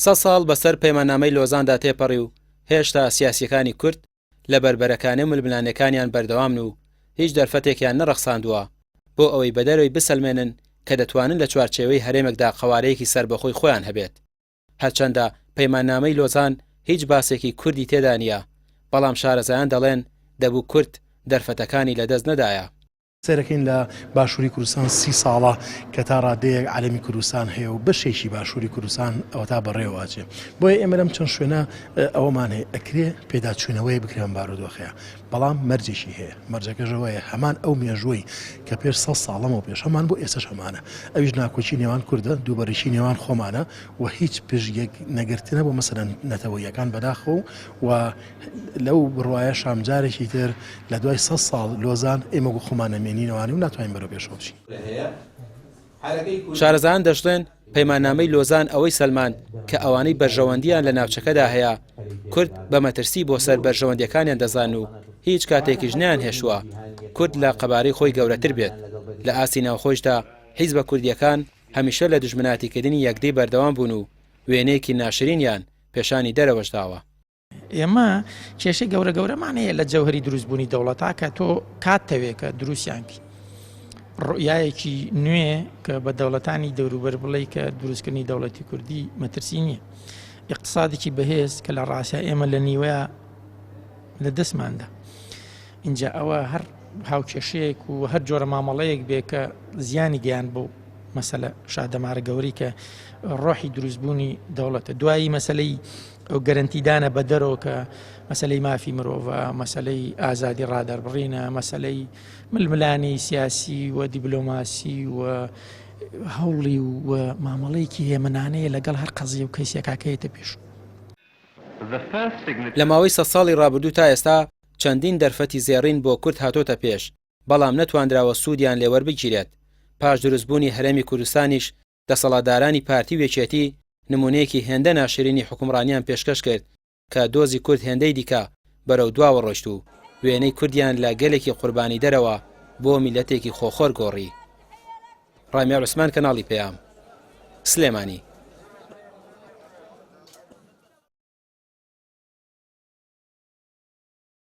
سە ساڵ بەسەر پەیماننامەی لۆزاندا تێپەڕی و هێشتا سیاسیەکانی کورد لە بربەرەکانی و ململانەکانیان بەردەوامن و هیچ دەرفەتێکیان نەڕەخساندووە بۆ ئەوەی بەدەرەوەی بسەلمێنن کە دەتوانن لە چوارچێوەی هەرێمێکدا قەوارەیەکی سربەخۆی خۆیان هەبێت. هەرچەندە پەیماننامەی لۆزان هیچ باسێکی کوردی تێدا نییە، بەڵام شارەزایان دەڵێن دەبوو کورد دەرفەتەکانی لەدەست نەدایە. سیرەکەین لە باشووری کوردستان 30 ساڵە کە تا ڕادەیەک عەلەمی کوردستان هەیە و بەشێکی باشووری کوردستان ئەوە تا بەڕێوەواچێ. بۆیە ئێمە لەم چەند شوێنە ئەوەمان هەیە ئەکرێ پێداچوونەوەی بکرێن بارودۆخەیە، بەڵام مەرجێکی هەیە. مەرجەکەژەوەیە هەمان ئەو مێژووی کە پێش 100 ساڵەمەوە پێش هەمان بۆ ئێستا هەمانە. ئەویش ناکۆچی نێوان کوردە، دووبەرشی نێوان خۆمانە و هیچ پێشگەک نەگرتنە بۆ مەسەلەن نەتەوەیەکان بەداخەوە و لەو بڕواایە شامجارێکی تر لە دوای 100 ساڵ لۆزان ئێمە گو خۆمانەمێنینەوەی و ناتوانین بەرەو پێشەوەچین. شارەزایان دەشڵێن پەیماننامەی لۆزان ئەوەی سەلمان کە ئەوانەی بەرژەوەندیان لە ناوچەکەدا هەیە کورد بە مەترسی بۆ سەر بەرژەوەندیەکانیان دەزان و هیچ کاتێکیش نیان هێشووە کورد لە قەبارەی خۆی گەورەتر بێت. لە ئاسی ناوخۆشدا حیزبە کوردیەکان هەمیشە لە دژمناتیکردنی یەکدەی بەردەوام بوون و وێنەیەکی ناشرینیان پێشانی دەرەوەشداوە. ئێمە کێشەی گەورەمانەیە لە جەوهری دروستبوونی دەوڵەتا کە تۆ کاتتەوێکە دروستیانکی ڕۆیایەکی نوێ کە بە دەوڵەتانی دەوروبەر بڵێ کە دروستکردنی دەوڵەتی کوردی مەترسی نییە. اقتصادێکی بەهێز کە لە ڕاستە ئێمە لە نیوەیە لە دەستماندا. اینجا ئەوە هەر هاوکێشەیەک و هەر جۆرە مامەڵەیەک بێ کە زیانی گەیان بۆ مەسەلە شادەمارە گەوری کە ڕۆحی دروستبوونی دەوڵەتە. دوایی مەسلەی ئەو گەرنتیدانە بە دەرەوە کە مەسلەی مافی مرۆڤە، مەسلەی ئازادی ڕادەربڕینە، مەسلەی ململانی سیاسی و دیبلۆماسی و هەوڵی و مامەڵەیەکی هێمنانەیە لەگەڵ هەر قەزیە و کەیسێکاکەیەتە پێش. لە ماوەی 100 ساڵی ڕابردوو تا ئێستا چەندین دەرفەتی زێڕین بۆ کورد هاتۆتە پێش، بەڵام نەتواندراوە سوودیان لێوەربگیرێت. پاش دروستبوونی هەرێمی کوردستانیش دەسەڵاتدارانی پارتی وێچێتی نمونەیەکی هێندە ناشرینی حکومڕانیان پێشکەش کرد کە دۆزی کورد هێندەی دیکە بەرەو دواوە ڕۆشت و وێنەی کوردیان لە گەلێکی قوربانی دەرەوە بۆ میلەتێکی خۆخۆر گۆڕی. ڕامیار عوسمان، کەناڵی پەیام، سلێمانی.